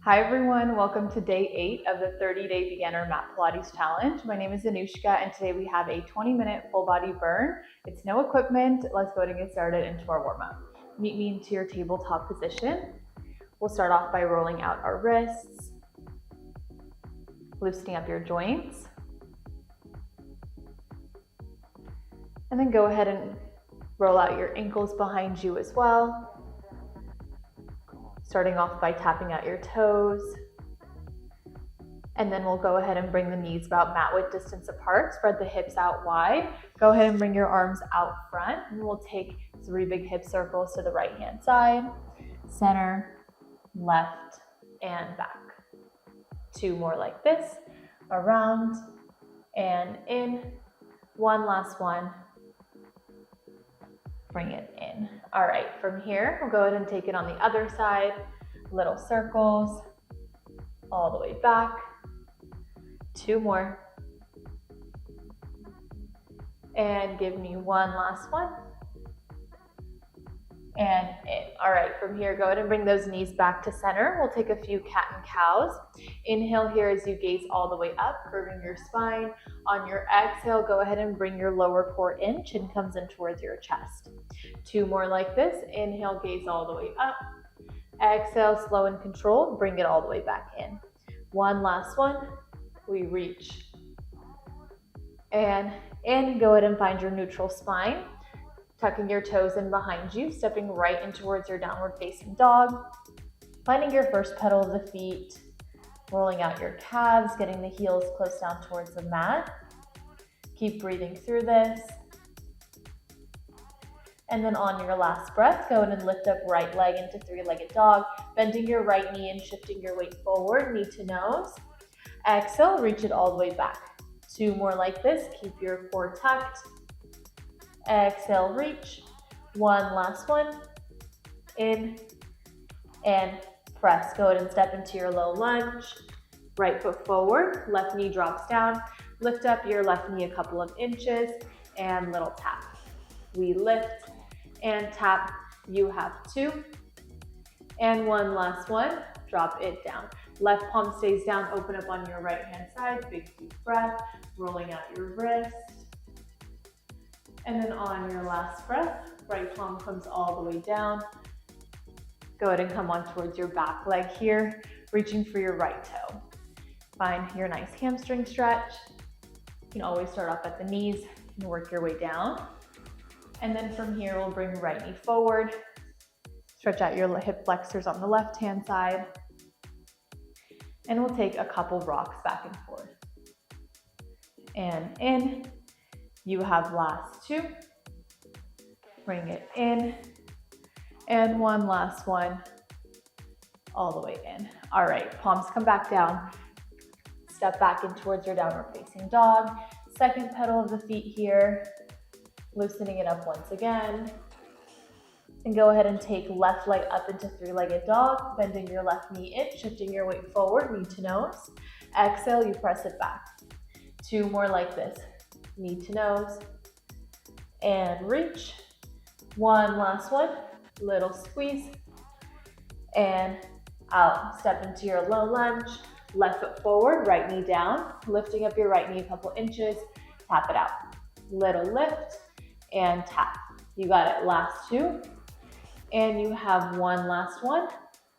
Hi everyone, welcome to day 8 of the 30-day beginner mat Pilates challenge. My name is Anushka and today we have a 20-minute full body burn. It's no equipment. Let's go ahead and get started into our warm-up. Meet me into your tabletop position. We'll start off by rolling out our wrists, loosening up your joints, and then go ahead and roll out your ankles behind you as well. Starting off by tapping out your toes. And then we'll go ahead and bring the knees about mat width distance apart. Spread the hips out wide. Go ahead and bring your arms out front. And we'll take 3 big hip circles to the right hand side, center, left, and back. 2 more like this, around and in. 1 last one. Bring it in. All right, from here, we'll go ahead and take it on the other side. Little circles, all the way back. 2 more. And give me 1 last one. And in. All right, from here, go ahead and bring those knees back to center. We'll take a few cat and cows. Inhale here as you gaze all the way up, curving your spine. On your exhale, go ahead and bring your lower core in. Chin comes in towards your chest. 2 more like this. Inhale, gaze all the way up. Exhale, slow and controlled. Bring it all the way back in. 1 last one. We reach. And in. Go ahead and find your neutral spine. Tucking your toes in behind you, stepping right in towards your downward facing dog. Finding your first pedal of the feet, rolling out your calves, getting the heels close down towards the mat. Keep breathing through this. And then on your last breath, go ahead and lift up right leg into 3-legged dog, bending your right knee and shifting your weight forward, knee to nose. Exhale, reach it all the way back. 2 more like this, keep your core tucked. Exhale, reach. 1 last one. In and press. Go ahead and step into your low lunge. Right foot forward, left knee drops down. Lift up your left knee a couple of inches and little tap. We lift and tap. You have 2. And 1 last one. Drop it down. Left palm stays down. Open up on your right hand side. Big deep breath. Rolling out your wrist. And then on your last breath, right palm comes all the way down. Go ahead and come on towards your back leg here, reaching for your right toe. Find your nice hamstring stretch. You can always start off at the knees and work your way down. And then from here, we'll bring right knee forward. Stretch out your hip flexors on the left-hand side. And we'll take a couple rocks back and forth. And in. You have last 2. Bring it in. And 1 last one. All the way in. All right, palms come back down. Step back in towards your downward facing dog. Second pedal of the feet here. Loosening it up once again. And go ahead and take left leg up into 3-legged dog. Bending your left knee in, shifting your weight forward, knee to nose. Exhale, you press it back. 2 more like this. Knee to nose, and reach. 1 last one, little squeeze, and out. Step into your low lunge, left foot forward, right knee down, lifting up your right knee a couple inches, tap it out. Little lift, and tap. You got it, last 2, and you have 1 last one.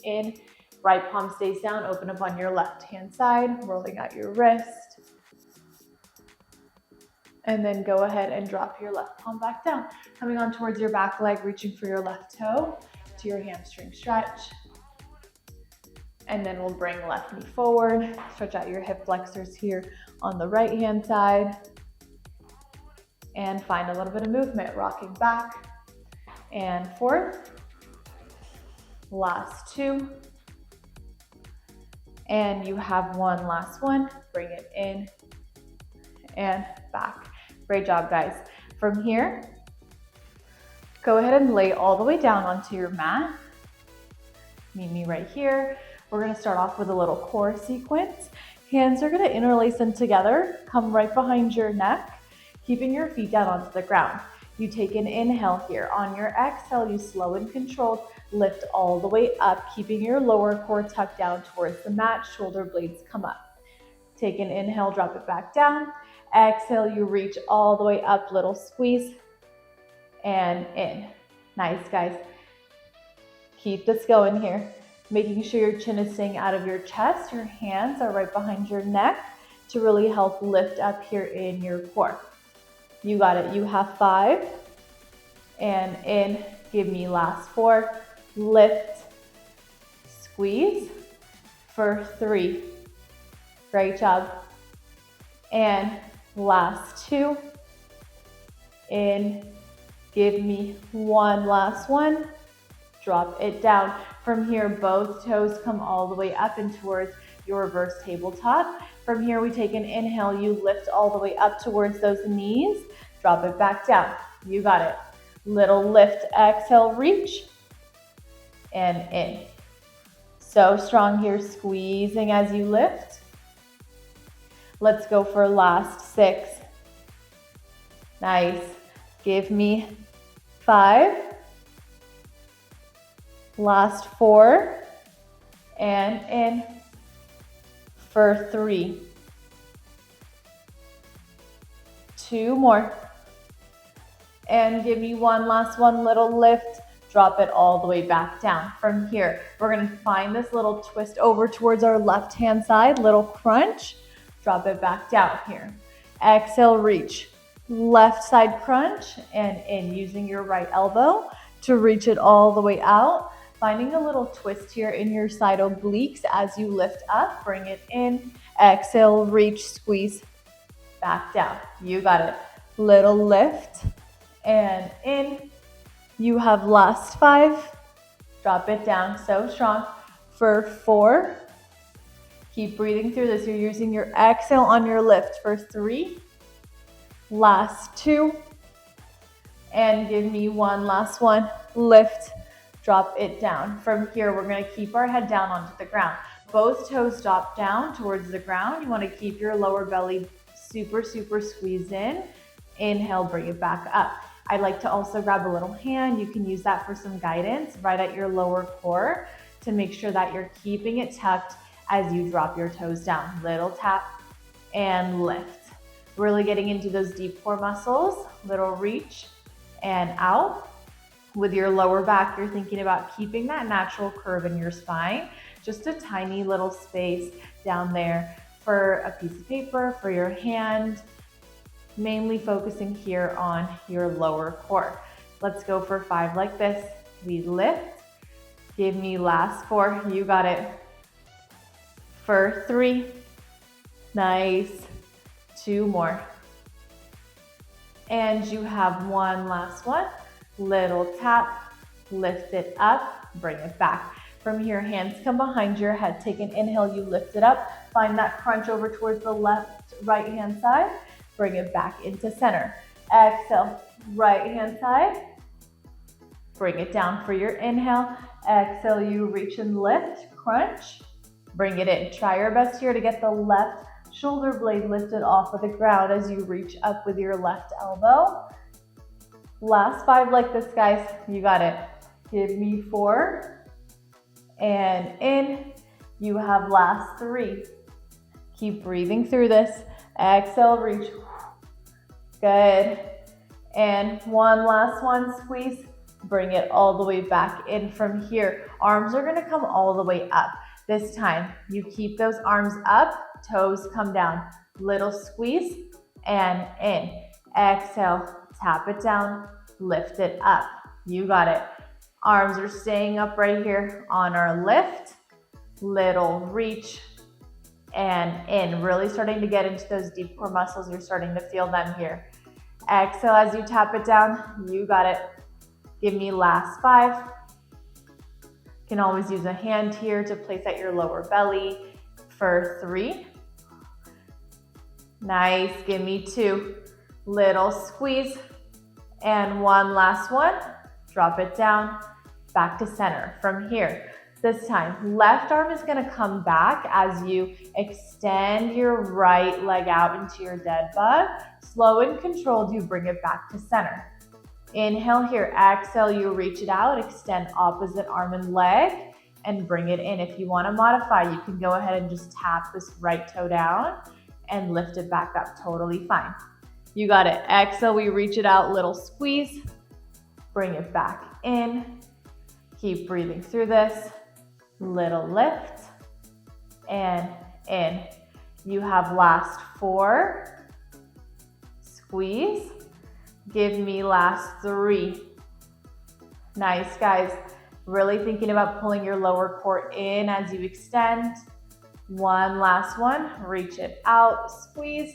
In, right palm stays down, open up on your left hand side, rolling out your wrist. And then go ahead and drop your left palm back down. Coming on towards your back leg, reaching for your left toe to your hamstring stretch. And then we'll bring left knee forward. Stretch out your hip flexors here on the right hand side. And find a little bit of movement, rocking back and forth. Last 2. And you have 1 last one. Bring it in and back. Great job, guys. From here, go ahead and lay all the way down onto your mat. Meet me right here. We're gonna start off with a little core sequence. Hands are gonna interlace them together, come right behind your neck, keeping your feet down onto the ground. You take an inhale here. On your exhale, you slow and controlled Lift all the way up, keeping your lower core tucked down towards the mat. Shoulder blades come up. Take an inhale, drop it back down. Exhale, you reach all the way up, little squeeze, and in. Nice, guys. Keep this going here. Making sure your chin is staying out of your chest. Your hands are right behind your neck to really help lift up here in your core. You got it. You have 5. And in. Give me last 4. Lift. Squeeze. For 3. Great job. And last 2. In. Give me 1 last 1. Drop it down. From here, both toes come all the way up and towards your reverse tabletop. From here, we take an inhale. You lift all the way up towards those knees. Drop it back down. You got it. Little lift. Exhale, reach. And in. So strong here, squeezing as you lift. Let's go for last 6. Nice. Give me 5. Last 4. And in for 3. 2 more. And give me 1 last 1, little lift. Drop it all the way back down. From here, we're going to find this little twist over towards our left hand side, little crunch. Drop it back down here. Exhale, reach. Left side crunch and in, using your right elbow to reach it all the way out. Finding a little twist here in your side obliques as you lift up. Bring it in. Exhale, reach, squeeze. Back down. You got it. Little lift and in. You have last 5. Drop it down. So strong. For 4. Keep breathing through this. You're using your exhale on your lift. For 3. Last 2. And give me 1 last 1. Lift. Drop it down. From here, we're going to keep our head down onto the ground. Both toes drop down towards the ground. You want to keep your lower belly super, super squeezed in. Inhale, bring it back up. I'd like to also grab a little hand. You can use that for some guidance right at your lower core to make sure that you're keeping it tucked as you drop your toes down. Little tap and lift. Really getting into those deep core muscles. Little reach and out. With your lower back, you're thinking about keeping that natural curve in your spine. Just a tiny little space down there for a piece of paper, for your hand. Mainly focusing here on your lower core. Let's go for 5 like this. We lift. Give me last 4. You got it. For 3. Nice. 2 more. And you have 1 last 1. Little tap. Lift it up. Bring it back. From here, hands come behind your head. Take an inhale. You lift it up. Find that crunch over towards the left, right hand side. Bring it back into center. Exhale, right hand side. Bring it down for your inhale. Exhale, you reach and lift, crunch. Bring it in. Try your best here to get the left shoulder blade lifted off of the ground as you reach up with your left elbow. Last 5 like this, guys. You got it. Give me 4. And in. You have last 3. Keep breathing through this. Exhale, reach. Good. And 1 last 1, squeeze. Bring it all the way back in from here. Arms are gonna come all the way up. This time, you keep those arms up, toes come down. Little squeeze and in. Exhale, tap it down, lift it up. You got it. Arms are staying up right here on our lift. Little reach and in. Really starting to get into those deep core muscles. You're starting to feel them here. Exhale as you tap it down. You got it. Give me last 5. You can always use a hand here to place at your lower belly. For 3. Nice. Give me 2. Little squeeze. And 1 last 1. Drop it down. Back to center. From here, this time, left arm is going to come back as you extend your right leg out into your dead bug. Slow and controlled, you bring it back to center. Inhale here, exhale, you reach it out, extend opposite arm and leg, and bring it in. If you want to modify, you can go ahead and just tap this right toe down and lift it back up, totally fine. You got it, exhale, we reach it out, little squeeze, bring it back in, keep breathing through this, little lift, and in. You have last 4, squeeze, give me last 3. Nice, guys. Really thinking about pulling your lower core in as you extend. One last one, reach it out, squeeze,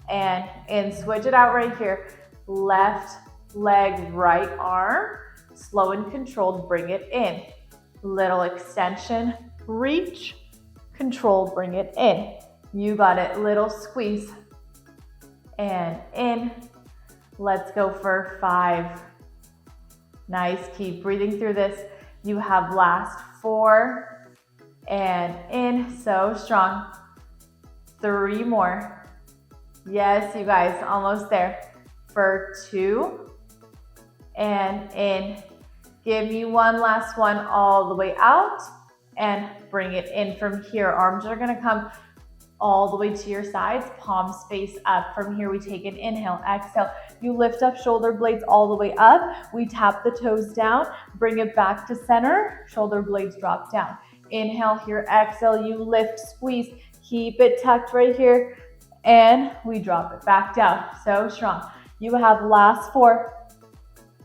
and in. Switch it out right here. Left leg, right arm, slow and controlled, bring it in. Little extension, reach, control, bring it in. You got it, little squeeze, and in. Let's go for 5. Nice, keep breathing through this. You have last 4, and in, so strong. 3 more. Yes, you guys, almost there. For 2, and in. Give me one last one all the way out, and bring it in from here. Arms are gonna come all the way to your sides, palms face up. From here, we take an inhale, exhale. You lift up shoulder blades all the way up. We tap the toes down, bring it back to center, shoulder blades drop down. Inhale here, exhale, you lift, squeeze, keep it tucked right here, and we drop it back down. So strong. You have last 4.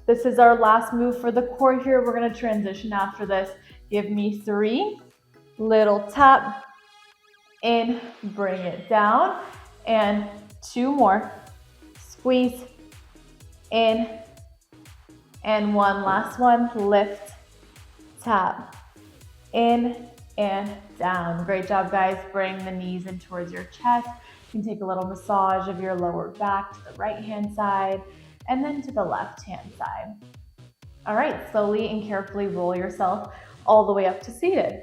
This is our last move for the core here. We're gonna transition after this. Give me 3, little tap, in, bring it down, and 2 more. Squeeze, in, and one last one. Lift, tap, in, and down. Great job, guys. Bring the knees in towards your chest. You can take a little massage of your lower back to the right-hand side, and then to the left-hand side. All right, slowly and carefully roll yourself all the way up to seated.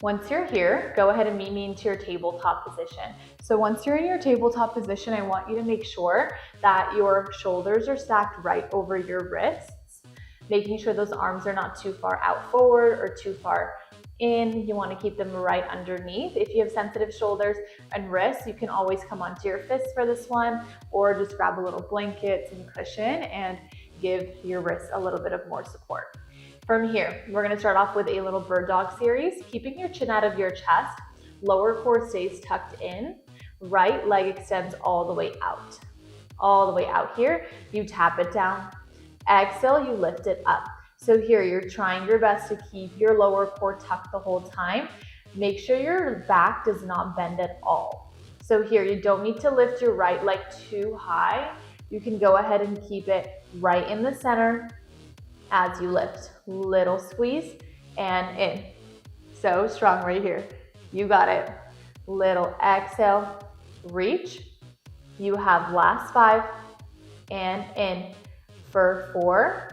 Once you're here, go ahead and meet me into your tabletop position. So once you're in your tabletop position, I want you to make sure that your shoulders are stacked right over your wrists, making sure those arms are not too far out forward or too far in. You want to keep them right underneath. If you have sensitive shoulders and wrists, you can always come onto your fists for this one, or just grab a little blanket and cushion and give your wrists a little bit of more support. From here, we're going to start off with a little bird dog series, keeping your chin out of your chest, lower core stays tucked in, right leg extends all the way out. All the way out here, you tap it down. Exhale, you lift it up. So here, you're trying your best to keep your lower core tucked the whole time. Make sure your back does not bend at all. So here, you don't need to lift your right leg too high. You can go ahead and keep it right in the center as you lift. Little squeeze and in. So strong right here. You got it. Little exhale, reach. You have last 5 and in. For 4.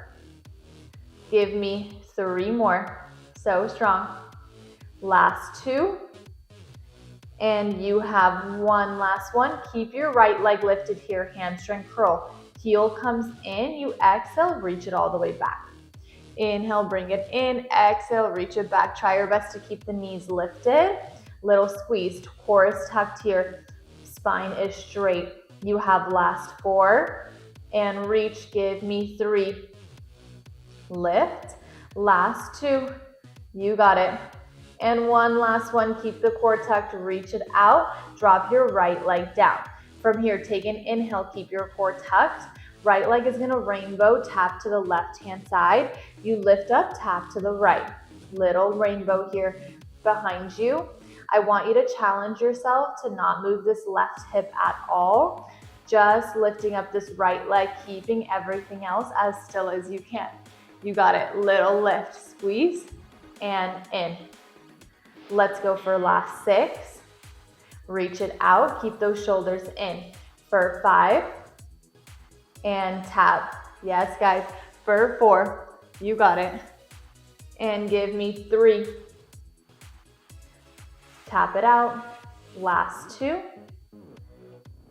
Give me 3 more. So strong. Last 2. And you have one last one. Keep your right leg lifted here, hamstring curl. Heel comes in, you exhale, reach it all the way back. Inhale, bring it in, exhale, reach it back. Try your best to keep the knees lifted. Little squeeze, core is tucked here, spine is straight. You have last 4 and reach, give me 3. Lift, last 2, you got it. And one last one, keep the core tucked, reach it out, drop your right leg down. From here, take an inhale, keep your core tucked. Right leg is gonna rainbow, tap to the left-hand side. You lift up, tap to the right. Little rainbow here behind you. I want you to challenge yourself to not move this left hip at all. Just lifting up this right leg, keeping everything else as still as you can. You got it, little lift, squeeze, and in. Let's go for last 6. Reach it out, keep those shoulders in. For 5, and tap. Yes, guys, for 4, you got it. And give me 3. Tap it out, last 2,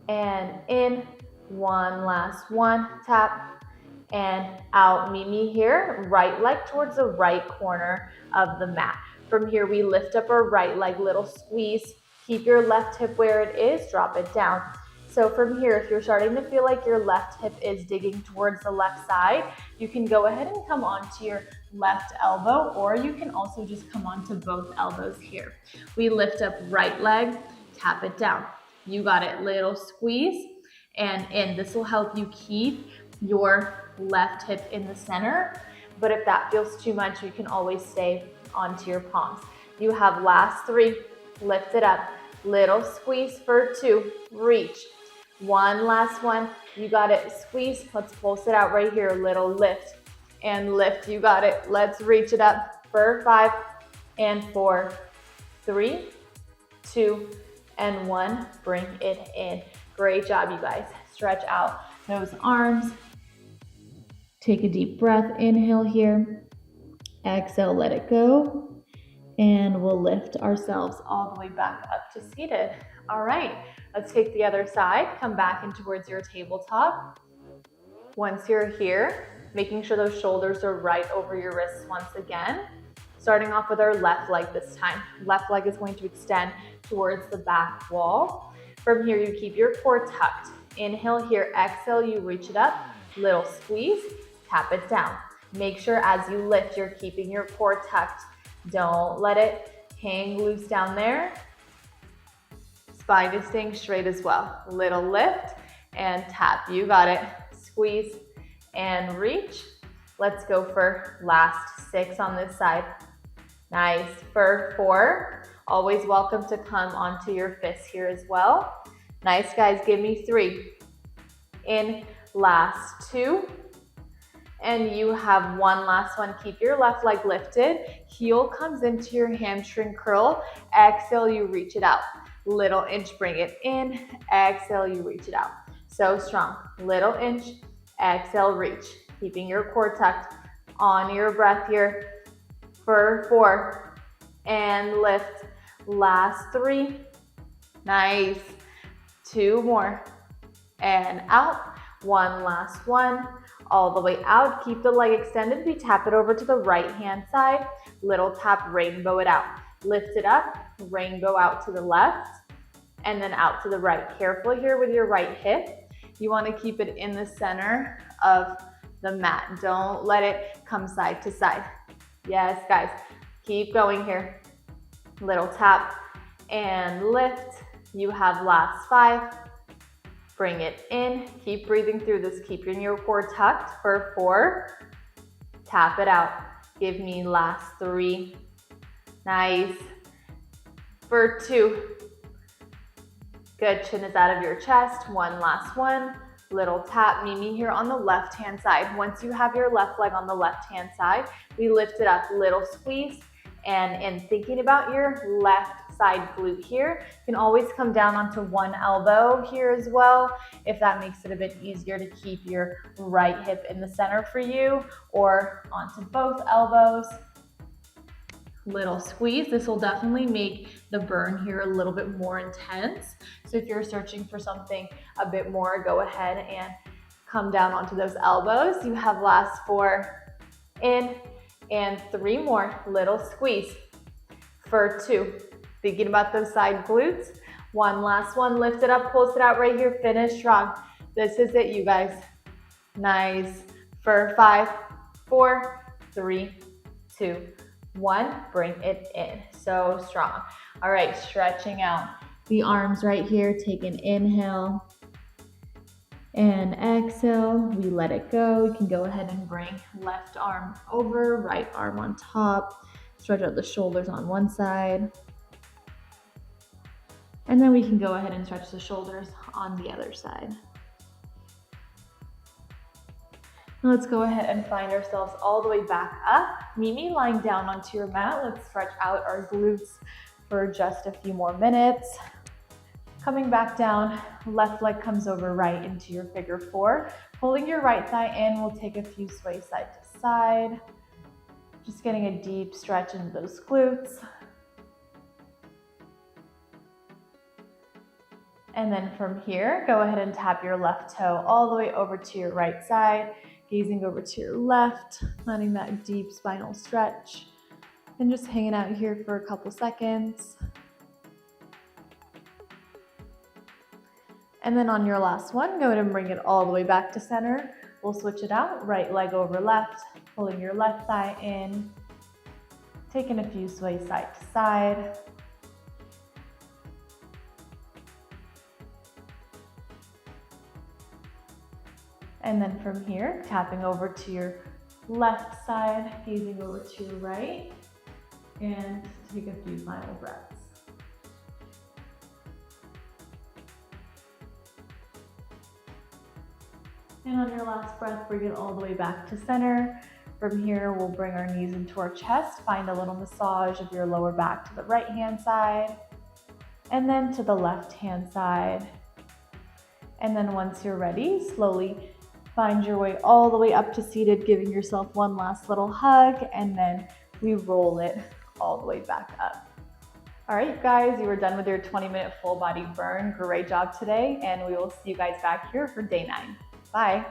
and in. One last one, tap, and out. Meet me here, right leg towards the right corner of the mat. From here, we lift up our right leg, little squeeze. Keep your left hip where it is, drop it down. So from here, if you're starting to feel like your left hip is digging towards the left side, you can go ahead and come onto your left elbow, or you can also just come onto both elbows here. We lift up right leg, tap it down. You got it, little squeeze and in. This will help you keep your left hip in the center, but if that feels too much, you can always stay onto your palms. You have last 3, lift it up, little squeeze for 2, reach. 1 last one, you got it, squeeze. Let's pulse it out right here, little lift and lift. You got it, let's reach it up for 5 and 4, 3, 2 and 1. Bring it in. Great job, you guys. Stretch out those arms. Take a deep breath, inhale here, exhale, let it go, and we'll lift ourselves all the way back up to seated. All right, let's take the other side, come back in towards your tabletop. Once you're here, making sure those shoulders are right over your wrists once again. Starting off with our left leg this time. Left leg is going to extend towards the back wall. From here, you keep your core tucked. Inhale here, exhale, you reach it up, little squeeze, tap it down. Make sure as you lift, you're keeping your core tucked. Don't let it hang loose down there. Spine is staying straight as well. Little lift and tap. You got it. Squeeze and reach. Let's go for last 6 on this side. Nice. For 4. Always welcome to come onto your fists here as well. Nice, guys. Give me 3. In, last 2. And you have 1 last one. Keep your left leg lifted. Heel comes into your hamstring curl. Exhale, you reach it out. Little inch, bring it in. Exhale, you reach it out. So strong. Little inch, exhale, reach. Keeping your core tucked. On your breath here. For 4. And lift. Last 3. Nice. 2 more. And out. 1 last one. All the way out. Keep the leg extended. We tap it over to the right hand side. Little tap, rainbow it out. Lift it up, rainbow out to the left, and then out to the right. Careful here with your right hip. You want to keep it in the center of the mat. Don't let it come side to side. Yes, guys. Keep going here. Little tap and lift. You have last 5. Bring it in. Keep breathing through this. Keeping your core tucked for 4. Tap it out. Give me last 3. Nice. For 2. Good. Chin is out of your chest. 1 last one. Little tap. Meet me here on the left hand side. Once you have your left leg on the left hand side, we lift it up. Little squeeze. And in thinking about your left side glute here, you can always come down onto one elbow here as well, if that makes it a bit easier to keep your right hip in the center for you, or onto both elbows. Little squeeze. This will definitely make the burn here a little bit more intense. So if you're searching for something a bit more, go ahead and come down onto those elbows. You have last 4 in and 3 more. Little squeeze for 2. Thinking about those side glutes. 1 last one. Lift it up, pulse it out right here. Finish strong. This is it, you guys. Nice. For 5, 4, 3, 2, 1. Bring it in. So strong. All right, stretching out the arms right here. Take an inhale and exhale. We let it go. You can go ahead and bring left arm over, right arm on top. Stretch out the shoulders on one side. And then we can go ahead and stretch the shoulders on the other side. Let's go ahead and find ourselves all the way back up. Meet me lying down onto your mat. Let's stretch out our glutes for just a few more minutes. Coming back down, left leg comes over right into your figure 4. Pulling your right thigh in, we'll take a few sways side to side. Just getting a deep stretch into those glutes. And then from here, go ahead and tap your left toe all the way over to your right side. gazing over to your left, finding that deep spinal stretch, and just hanging out here for a couple seconds. And then on your last one, go ahead and bring it all the way back to center. We'll switch it out, right leg over left, pulling your left thigh in, taking a few sways side to side. And then from here, tapping over to your left side, gazing over to your right, and take a few final breaths. And on your last breath, bring it all the way back to center. From here, we'll bring our knees into our chest, find a little massage of your lower back to the right hand side, and then to the left hand side. And then once you're ready, slowly find your way all the way up to seated, giving yourself one last little hug, and then we roll it all the way back up. All right, guys, you are done with your 20-minute full body burn. Great job today, and we will see you guys back here for day 9. Bye.